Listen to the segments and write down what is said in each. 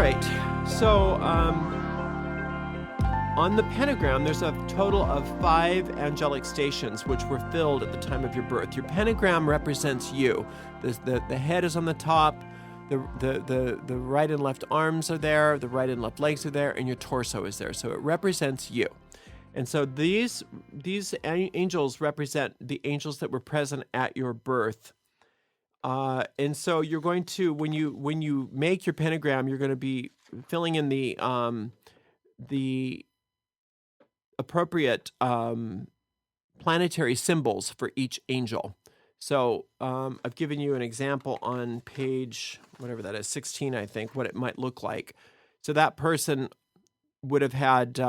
right, so on the pentagram, there's a total of 5 angelic stations which were filled at the time of your birth. Your pentagram represents you. The head is on the top, the right and left arms are there, the right and left legs are there, and your torso is there. So it represents you. And so these angels represent the angels that were present at your birth. And so you're going to, when you make your pentagram, you're going to be filling in the appropriate planetary symbols for each angel. So I've given you an example on page, whatever that is, 16, I think, what it might look like. So that person would have had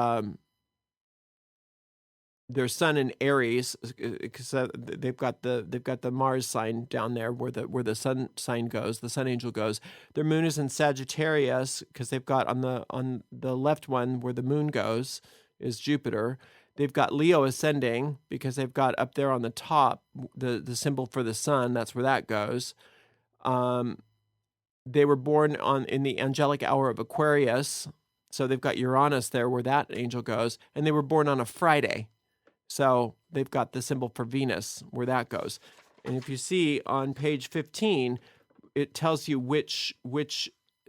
their sun in Aries, because they've got the Mars sign down there where the sun sign goes, the sun angel goes. Their moon is in Sagittarius because they've got on the left one where the moon goes is Jupiter. They've got Leo ascending because they've got up there on the top the symbol for the sun. That's where that goes. They were born in the angelic hour of Aquarius, so they've got Uranus there where that angel goes, and they were born on a Friday. So they've got the symbol for Venus, where that goes. And if you see on page 15, it tells you which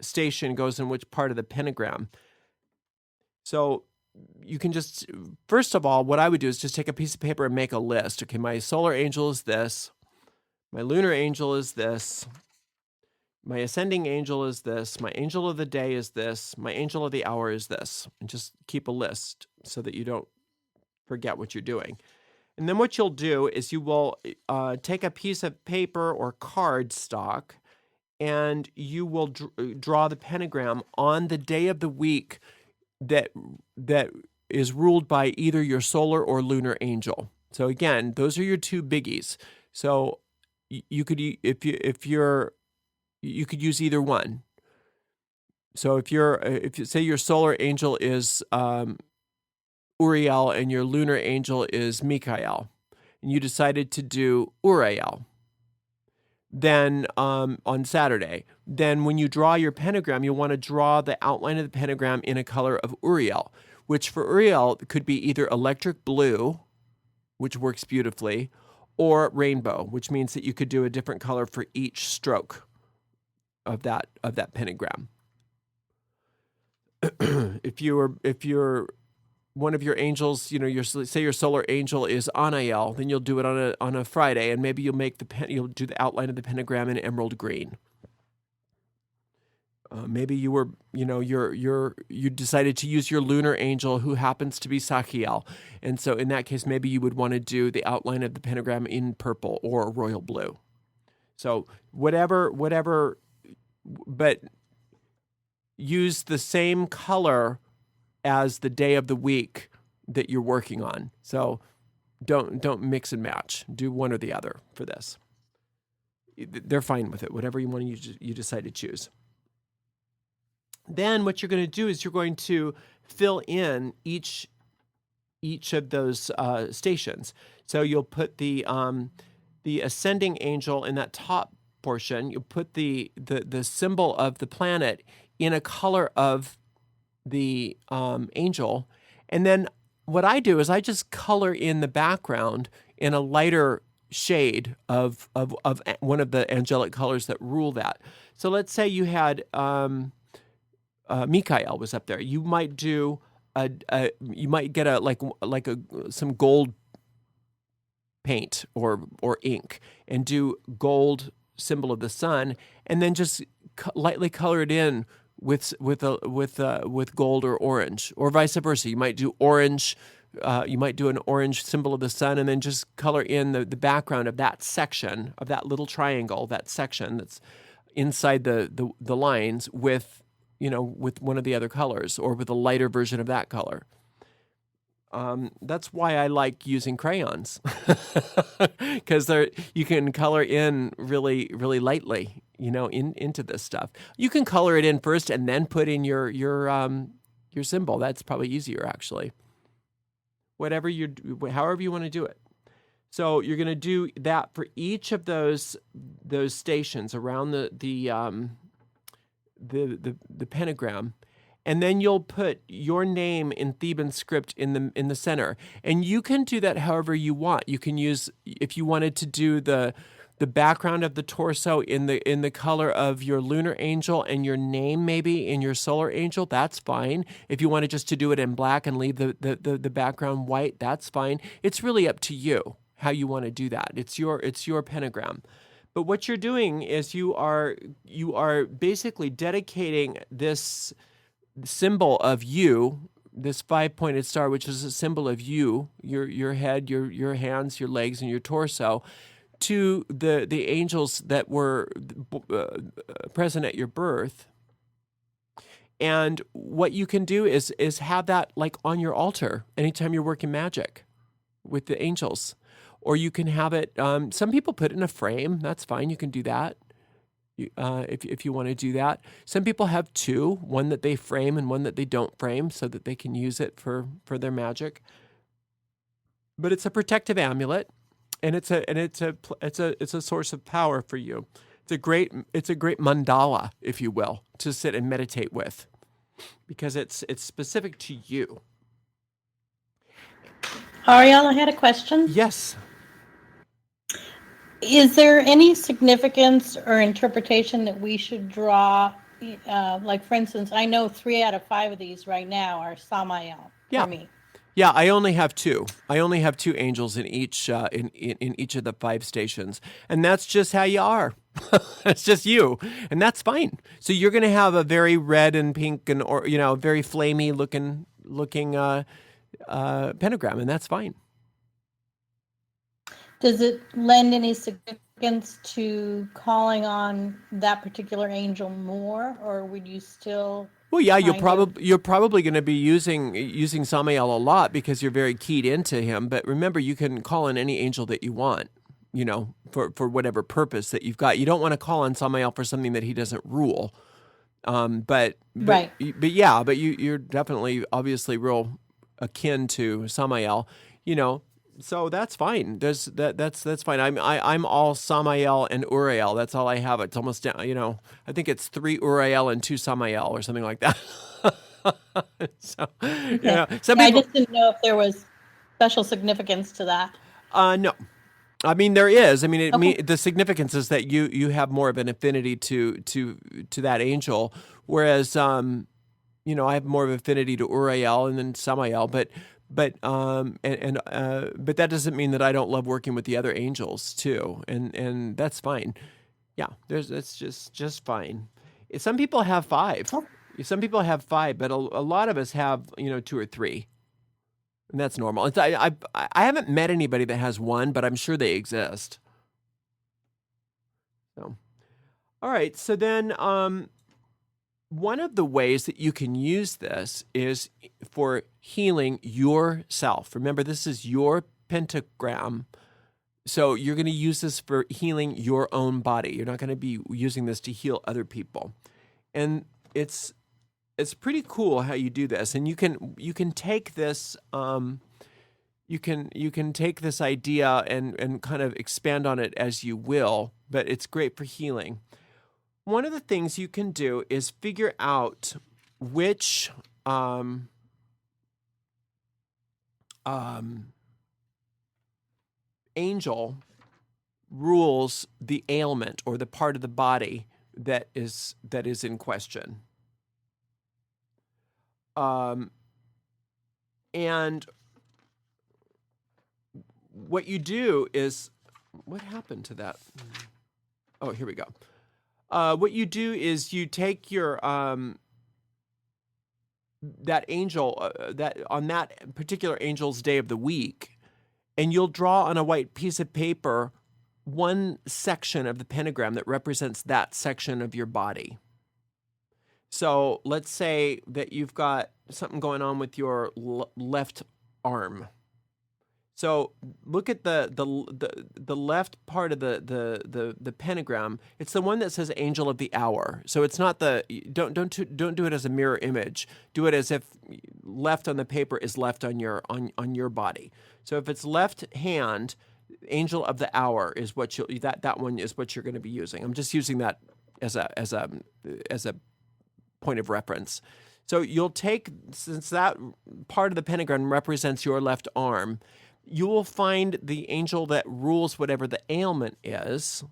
station goes in which part of the pentagram. So you can just, first of all, what I would do is just take a piece of paper and make a list. Okay, my solar angel is this. My lunar angel is this. My ascending angel is this. My angel of the day is this. My angel of the hour is this. And just keep a list so that you don't forget what you're doing. And then what you'll do is you will take a piece of paper or card stock, and you will draw the pentagram on the day of the week that is ruled by either your solar or lunar angel. So again, those are your two biggies. So you could, you could use either one. So if you say your solar angel is Ariel and your lunar angel is Michael, and you decided to do Ariel, then on Saturday, then when you draw your pentagram, you'll want to draw the outline of the pentagram in a color of Ariel, which for Ariel could be either electric blue, which works beautifully, or rainbow, which means that you could do a different color for each stroke of that pentagram. If you're one of your angels, say your solar angel is Anael, then you'll do it on a Friday, and maybe you'll you'll do the outline of the pentagram in emerald green. Maybe you decided to use your lunar angel, who happens to be Sachiel, and so in that case, maybe you would want to do the outline of the pentagram in purple or royal blue. So whatever, but use the same color as the day of the week that you're working on. So don't mix and match. Do one or the other for this. They're fine with it, whatever you decide to choose. Then what you're going to do is you're going to fill in each of those stations. So you'll put the ascending angel in that top portion. You'll put the symbol of the planet in a color of the angel, and then what I do is I just color in the background in a lighter shade of one of the angelic colors that rule that. So let's say you had Michael was up there. You might do you might get some gold paint or ink and do gold symbol of the sun, and then just lightly color it in with gold or orange, or vice versa. You might do orange. You might do an orange symbol of the sun, and then just color in the background of that section, of that little triangle, that section that's inside the lines with one of the other colors, or with a lighter version of that color. That's why I like using crayons, because you can color in really, really lightly, into this stuff. You can color it in first and then put in your symbol. That's probably easier, actually. However you want to do it. So you're going to do that for each of those stations around the pentagram, and then you'll put your name in Theban script in the center. And you can do that however you want. You can use, if you wanted to do the background of the torso in the color of your lunar angel and your name maybe in your solar angel, that's fine. If you wanted just to do it in black and leave the background white, that's fine. It's really up to you how you want to do that. It's your pentagram. But what you're doing is you are basically dedicating this symbol of you, this 5-pointed star, which is a symbol of you, your head, your hands, your legs, and your torso, to the angels that were present at your birth. And what you can do is have that like on your altar anytime you're working magic with the angels. Or you can have it, some people put it in a frame. That's fine. You can do that if you want to do that. Some people have two, one that they frame and one that they don't frame so that they can use it for their magic. But it's a protective amulet, and it's a source of power for you. It's a great mandala, if you will, to sit and meditate with, because it's specific to you. Ariel, I had a question. Yes. Is there any significance or interpretation that we should draw? Like, for instance, I know 3 out of 5 of these right now are Samael for me. Yeah, I only have 2. I only have 2 angels in each in each of the 5 stations, and that's just how you are. It's just you, and that's fine. So you're going to have a very red and pink and very flamey looking pentagram, and that's fine. Does it lend any significance to calling on that particular angel more, or would you still? Well, yeah, you're probably going to be using Samael a lot because you're very keyed into him. But remember, you can call on any angel that you want, for whatever purpose that you've got. You don't want to call on Samael for something that he doesn't rule. But you're definitely obviously real akin to Samael, So that's fine. That's fine. I'm all Samael and Uriel. That's all I have. It's almost I think it's 3 Uriel and 2 Samael or something like that. So some people, I just didn't know if there was special significance to that. No. I mean, there is. I mean, the significance is that you have more of an affinity to that angel, whereas I have more of an affinity to Uriel and then Samael, but that doesn't mean that I don't love working with the other angels too, and that's fine. Yeah, that's just fine. Some people have 5. Some people have 5, but a lot of us have 2 or 3. And that's normal. I haven't met anybody that has 1, but I'm sure they exist. So, all right. So then, one of the ways that you can use this is for healing yourself. Remember, this is your pentagram. So you're going to use this for healing your own body. You're not going to be using this to heal other people. And it's pretty cool how you do this, and you can take this you can take this idea and kind of expand on it as you will, but it's great for healing. One of the things you can do is figure out which angel rules the ailment or the part of the body that is in question. And what you do is, what happened to that? Oh, here we go. What you do is you take your that angel that on that particular angel's day of the week, and you'll draw on a white piece of paper one section of the pentagram that represents that section of your body. So let's say that you've got something going on with your left arm. So look at the left part of the pentagram. It's the one that says Angel of the Hour. So it's not don't do it as a mirror image. Do it as if left on the paper is left on your body. So if it's left hand, Angel of the Hour is what that one is what you're going to be using. I'm just using that as a point of reference. So you'll take, since that part of the pentagram represents your left arm, you will find the angel that rules whatever the ailment is,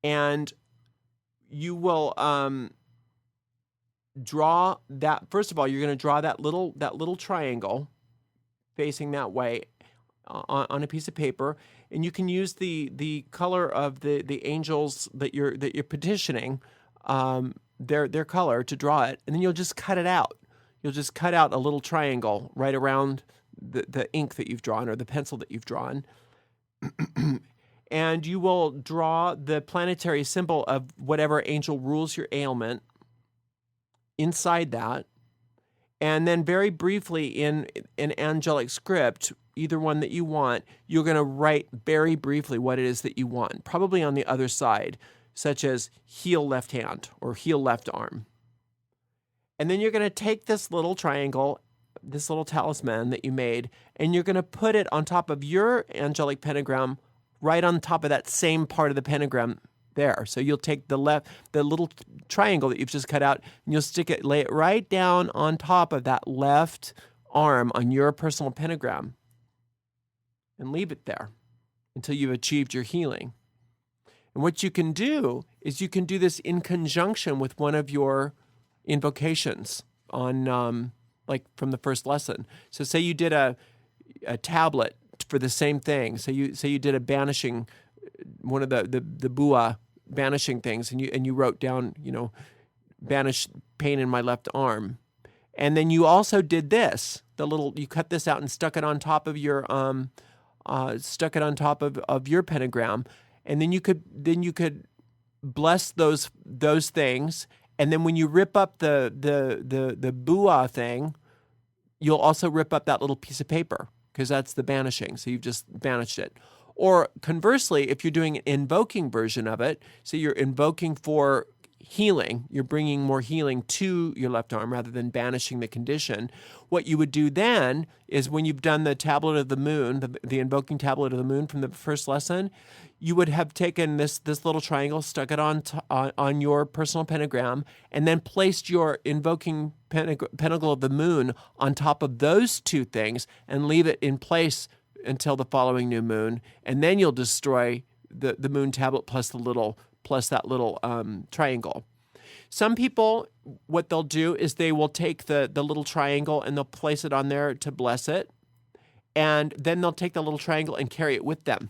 and you will draw that. First of all, you're going to draw that little triangle facing that way on a piece of paper, and you can use the color of the angels that you're petitioning, their color, to draw it, and then you'll just cut it out. You'll just cut out a little triangle right around the ink that you've drawn or the pencil that you've drawn. And you will draw the planetary symbol of whatever angel rules your ailment inside that. And then very briefly in an angelic script, either one that you want, you're going to write very briefly what it is that you want, probably on the other side, such as heal left hand or heal left arm. And then you're going to take this little triangle, this little talisman that you made, and you're going to put it on top of your angelic pentagram, right on top of that same part of the pentagram there. So you'll take the little triangle that you've just cut out, and you'll lay it right down on top of that left arm on your personal pentagram, and leave it there until you've achieved your healing. And what you can do is you can do this in conjunction with one of your invocations on, like from the first lesson. So say you did a tablet for the same thing. So you did a banishing, one of the Bua banishing things, and you wrote down, banish pain in my left arm. And then you also did this, you cut this out and stuck it on top of your your pentagram. And then you could bless those things. And then when you rip up the Bua thing, you'll also rip up that little piece of paper, because that's the banishing. So you've just banished it. Or conversely, if you're doing an invoking version of it, so you're invoking for healing, you're bringing more healing to your left arm rather than banishing the condition. What you would do then is, when you've done the tablet of the moon, the invoking tablet of the moon from the first lesson, you would have taken this little triangle, stuck it on your personal pentagram, and then placed your invoking pentacle of the moon on top of those two things, and leave it in place until the following new moon. And then you'll destroy the moon tablet plus that little triangle. Some people, what they'll do is they will take the little triangle and they'll place it on there to bless it, and then they'll take the little triangle and carry it with them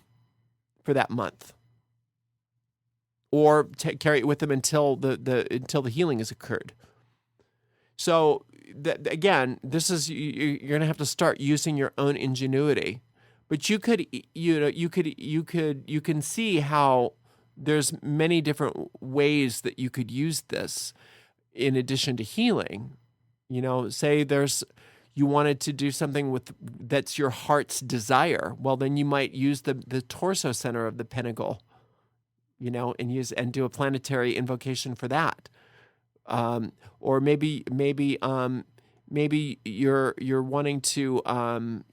for that month, or carry it with them until the healing has occurred. So again, this is, you're going to have to start using your own ingenuity, but you can see how there's many different ways that you could use this in addition to healing. Say you wanted to do something that's your heart's desire. Well, then you might use the torso center of the pentacle, and do a planetary invocation for that. Or maybe you're wanting to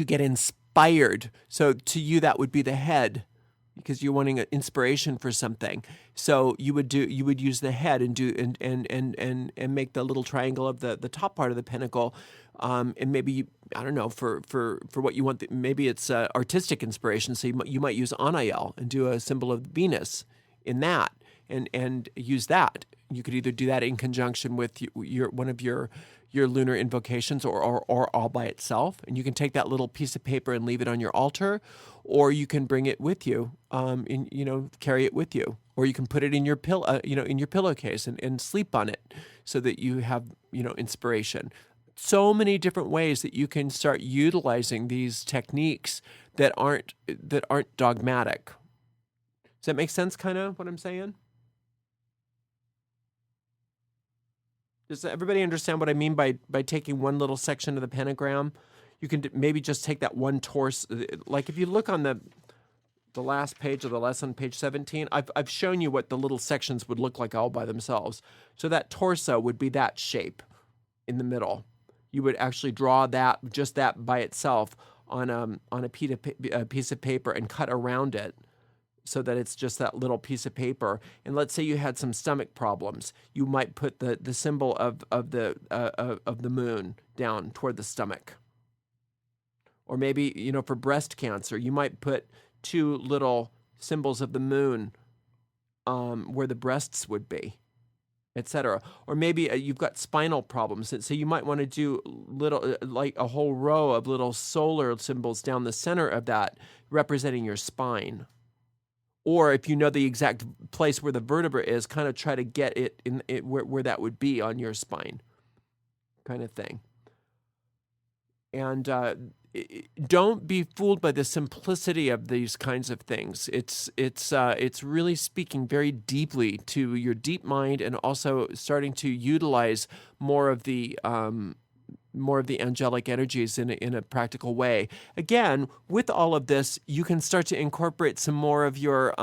get inspired. So to you, that would be the head, because you're wanting an inspiration for something. So you would use the head and make the little triangle of the top part of the pentacle, and maybe, I don't know, for what you want. Maybe it's artistic inspiration. So you might use Ariel and do a symbol of Venus in that, and use that. You could either do that in conjunction with one of your lunar invocations, or all by itself. And you can take that little piece of paper and leave it on your altar, or you can bring it with you, carry it with you, or you can put it in your pillowcase and sleep on it, so that you have, inspiration. So many different ways that you can start utilizing these techniques that aren't dogmatic. Does that make sense, kind of what I'm saying? Does everybody understand what I mean by taking one little section of the pentagram? You can maybe just take that one torso. Like if you look on the last page of the lesson, page 17, I've shown you what the little sections would look like all by themselves. So that torso would be that shape in the middle. You would actually draw just that by itself on a piece of paper and cut around it, so that it's just that little piece of paper. And let's say you had some stomach problems, you might put the symbol of the moon down toward the stomach. Or maybe, for breast cancer, you might put two little symbols of the moon where the breasts would be, etc. Or maybe you've got spinal problems, and so you might want to do little, like a whole row of little solar symbols down the center of that, representing your spine. Or if you know the exact place where the vertebra is, kind of try to get it in where that would be on your spine, kind of thing. And don't be fooled by the simplicity of these kinds of things. It's really speaking very deeply to your deep mind, and also starting to utilize more of the angelic energies in a practical way. Again, with all of this, you can start to incorporate some more of your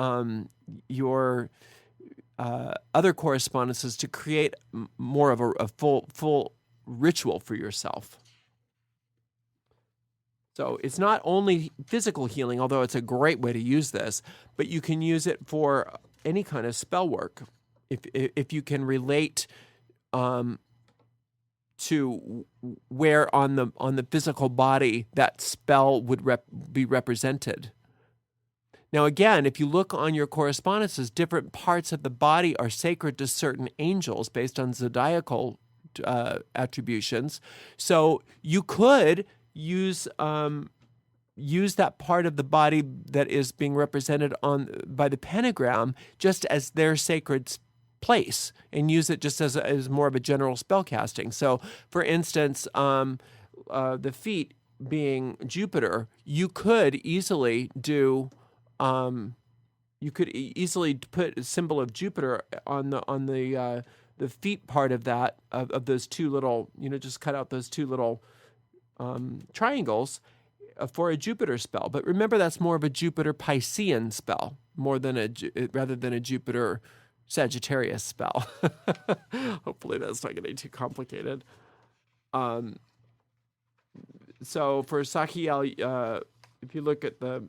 other correspondences to create more of a full ritual for yourself. So it's not only physical healing, although it's a great way to use this, but you can use it for any kind of spell work. If you can relate to where on the physical body that spell would be represented. Now again, if you look on your correspondences, different parts of the body are sacred to certain angels based on zodiacal attributions. So you could use that part of the body that is being represented by the pentagram just as their sacred place, and use it just as more of a general spell casting. So, for instance, the feet being Jupiter, you could easily do. You could easily put a symbol of Jupiter on the feet part of that of those two little, just cut out those two little triangles for a Jupiter spell. But remember, that's more of a Jupiter Piscean spell, rather than a Jupiter Sagittarius spell. Hopefully that's not getting too complicated. So for Sachiel, if you look at the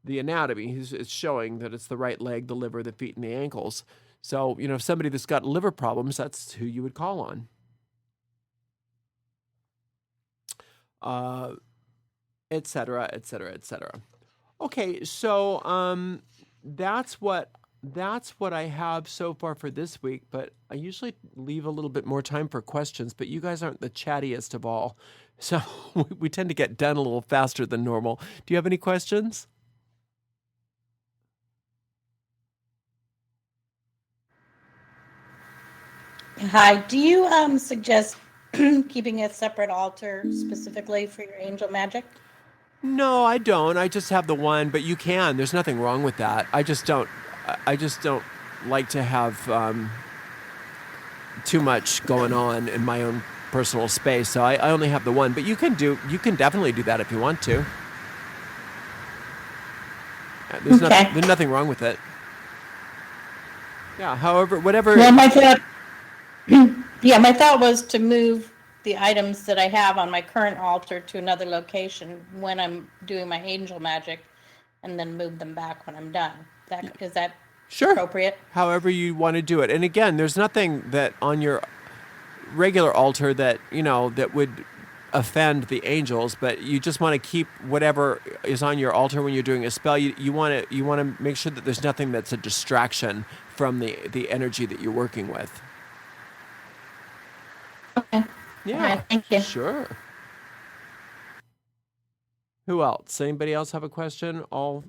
anatomy, it's showing that it's the right leg, the liver, the feet, and the ankles. So, if somebody that's got liver problems, that's who you would call on. Et cetera, et cetera, et cetera. Okay, so that's what I have so far for this week, but I usually leave a little bit more time for questions, but you guys aren't the chattiest of all, so we tend to get done a little faster than normal. Do you have any questions? Hi, do you suggest keeping a separate altar specifically for your angel magic? No, I don't. I just have the one, but you can. There's nothing wrong with that. I just don't like to have too much going on in my own personal space. So I only have the one, but you can definitely do that if you want to. There's nothing wrong with it. Yeah, however, whatever. Well, my thought was to move the items that I have on my current altar to another location when I'm doing my angel magic, and then move them back when I'm done. Is that sure appropriate? However you want to do it. And again, there's nothing that on your regular altar that that would offend the angels, but you just want to keep whatever is on your altar when you're doing a spell. You want to make sure that there's nothing that's a distraction from the energy that you're working with. Okay. Yeah. All right, thank you. Sure. Who else? Anybody else have a question? All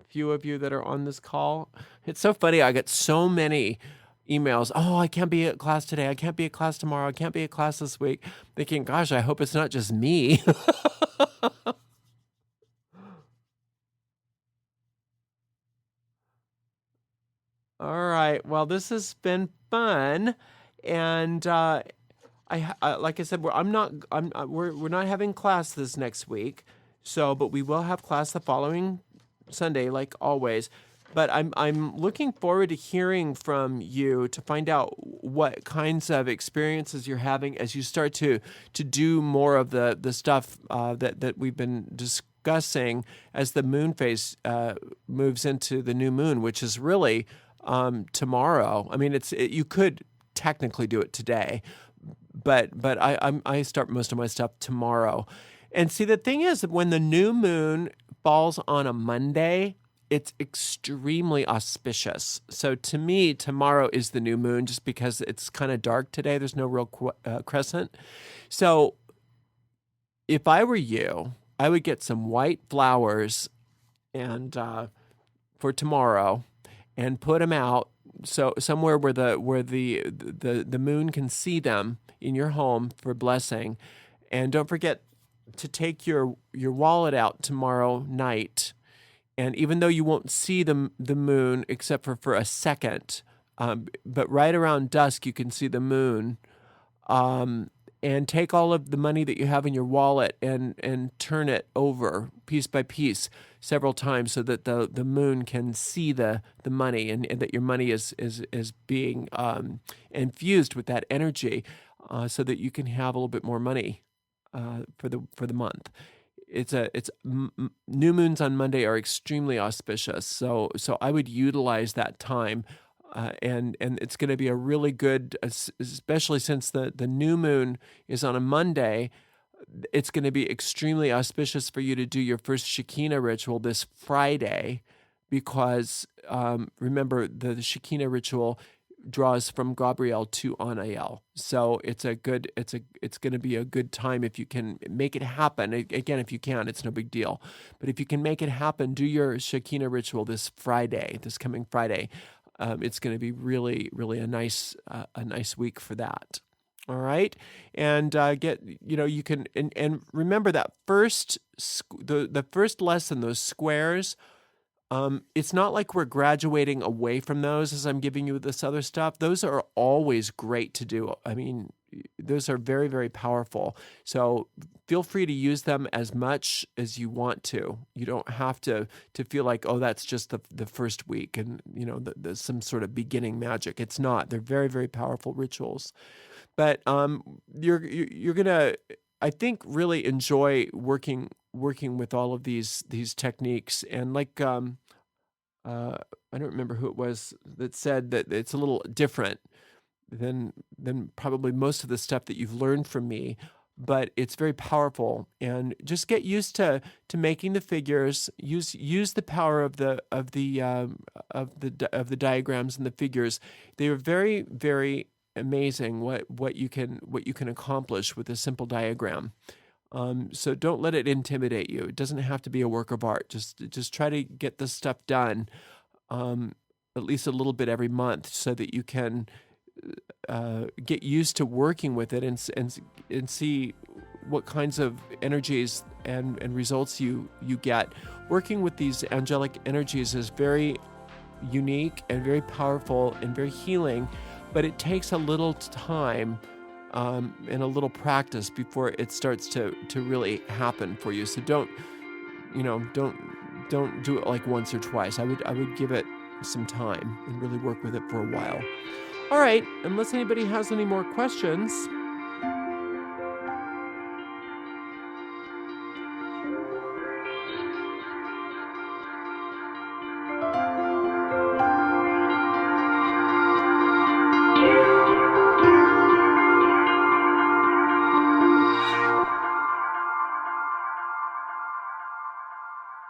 few of you that are on this call. It's so funny. I get so many emails. Oh, I can't be at class today. I can't be at class tomorrow. I can't be at class this week. Thinking, gosh, I hope it's not just me. All right. Well, this has been fun, and like I said, we're not having class this next week. So, but we will have class the following Sunday, like always. But I'm looking forward to hearing from you to find out what kinds of experiences you're having as you start to do more of the stuff that we've been discussing as the moon phase moves into the new moon, which is really tomorrow. I mean, you could technically do it today, but I start most of my stuff tomorrow. And see, the thing is, when the new moon falls on a Monday, it's extremely auspicious. So to me, tomorrow is the new moon just because it's kind of dark today. There's no real crescent. So if I were you, I would get some white flowers and for tomorrow and put them out so somewhere where the moon can see them in your home for blessing. And don't forget to take your wallet out tomorrow night. And even though you won't see the moon except for a second, but right around dusk you can see the moon. And take all of the money that you have in your wallet and turn it over piece by piece several times so that the moon can see the money and that your money is being infused with that energy, so that you can have a little bit more money for the month. New moons on Monday are extremely auspicious, so I would utilize that time. And it's going to be a really good, especially since the new moon is on a Monday, it's going to be extremely auspicious for you to do your first Shekinah ritual this Friday, because remember the Shekinah ritual draws from Gabriel to Anael. So it's going to be a good time if you can make it happen. Again, if you can, it's no big deal. But if you can make it happen, do your Shekinah ritual this coming Friday. It's going to be really, really a nice week for that. All right, and you can and remember that the first lesson, those squares. It's not like we're graduating away from those as I'm giving you this other stuff. Those are always great to do. I mean, those are very, very powerful. So feel free to use them as much as you want to. You don't have to feel like, oh, that's just the first week and, there's some sort of beginning magic. It's not. They're very, very powerful rituals. But you're going to, I think, really enjoy working with all of these techniques. And like, I don't remember who it was that said that it's a little different than probably most of the stuff that you've learned from me, but it's very powerful. And just get used to making the figures. Use the power of the diagrams and the figures. They are very, very amazing what you can accomplish with a simple diagram. So don't let it intimidate you. It doesn't have to be a work of art. Just try to get this stuff done, at least a little bit every month, so that you can get used to working with it and see what kinds of energies and results you get. Working with these angelic energies is very unique and very powerful and very healing, but it takes a little time and a little practice before it starts to really happen for you. So don't do it like once or twice. I would give it some time and really work with it for a while. All right, unless anybody has any more questions,